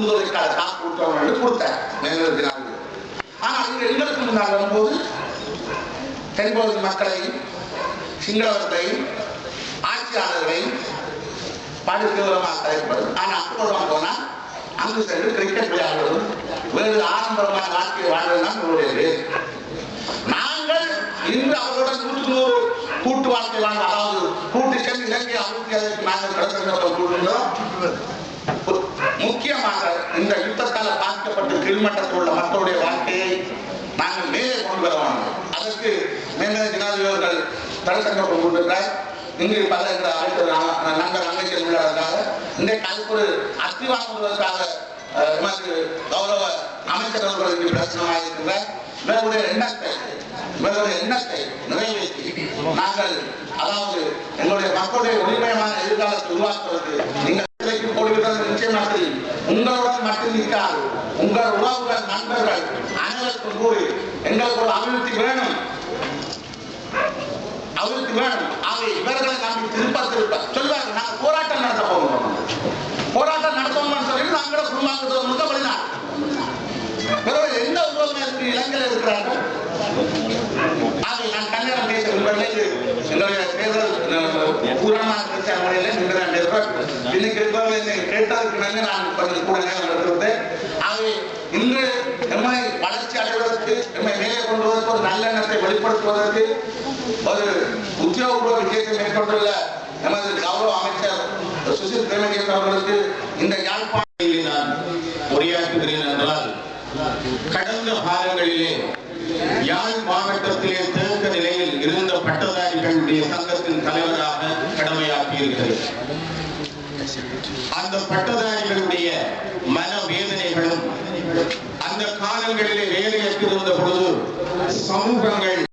முன்னுரைக்கான காப்பு கொடுத்தவங்க என்று கொடுத்தார் மேலதினார்கள். ஆனால் இங்க எங்களுக்கு முன்னால் வரும்போது தென்பகுதி மக்களையும் சிங்களவர்களையும் ஆட்சியாளர்களையும் பாதுகாவலமாக கலைப்படும். ஆனால் அப்புறமா போனால் அங்கு சென்று கிரிக்கெட் விளையாடுவதும் வேறு ஆடம்பரமான வாழ்க்கையை வாழ்வதுதான் நம்முடைய. நாங்கள் இன்று அவர்களுடன் 100 கூட்டு வாழ்க்கை வாழ்ந்த, அதாவது கூட்டு சென்று இலங்கை அபிவிருத்தி நாங்கள் கடற்கொண்டோம். முக்கியமாக இந்த யுத்தத்தால் பாதிக்கப்பட்ட கீழ்மட்டத்தில் உள்ள மக்களுடைய வாழ்க்கையை நாங்கள் மேலே கொண்டு வர வேண்டும். அதற்கு மேலே ஜனாதிபதிகள் தரசங்கம் கொண்டிருக்கிறார். இங்கு பல நண்பர் அங்கத்தில் உள்ளதாக இன்றைக்கு அதுக்கு ஒரு அத்திவாக கொள்வதற்காக எமது கௌரவ அமைச்சர் அவர்கள் இங்கு பிரச்சனமாக இருக்கின்றார். இவருடைய எண்ணத்தை நிறைவேற்றி நாங்கள், அதாவது எங்களுடைய மக்களுடைய ஒளிமயமான எதிர்காலத்தை உருவாக்குவதற்கு நீங்கள் நிச்சயமாக உங்களுடன் மட்டும் நிற்காது, உங்கள் உறவுகள் நண்பர்கள் அனைவருக்கும் கூறி எங்களுக்கு ஒரு அபிவிருத்தி வேணும். ஆகவே இவர்களை நம்பி திருப்ப சொல்வார்கள். நாங்கள் போராட்டம் நடத்த போகிறோம், போராட்டம் நடத்தோம்னு சொல்லி நாங்களோட குடும்பத்தை முழுக்கப்படினார். எந்த உருவமே இருக்கு இலங்கையில் இருக்கிறார்கள். ஆகவே நான் கன்னடம் பேச விரும்பவில்லை. எங்களுடைய தேர்தல் பூரணமான பிரச்சனை முறையில் இன்னைக்கு இருப்பவர்களை கேட்டதற்கு நாங்கள் நான் கொஞ்சம் கூட நேரம் எடுத்திருந்தேன். ஆகவே இன்று எம்மை வளர்ச்சி அடைவதற்கு, எம்மை மேலே கொண்டு வருவதற்கு, ஒரு நல்லெண்ணத்தை வெளிப்படுத்துவதற்கு ஒரு உத்தியோகபூர்வ விஜயத்தை மேற்கொண்டுள்ள எமது கௌரவ அமைச்சர் சுசில் பிரேமஜெயந்த் அவர்களுக்கு இந்த யாழ்ப்பாணத்தில் நான் உரையாற்றுகிறேன் என்றால், கடந்த காலங்களிலே யாழ் மாவட்டத்திலே தேக்க நிலையில் இருந்த பட்டதாரிகளுடைய சங்கத்தின் தலைவராக கடமையாற்றியிருக்கிறேன். அந்த பட்டதாரிகளுடைய மனவேதனைகளும் அந்த காலங்களிலே வேலையற்றிருந்த பொழுது சமூகங்கள்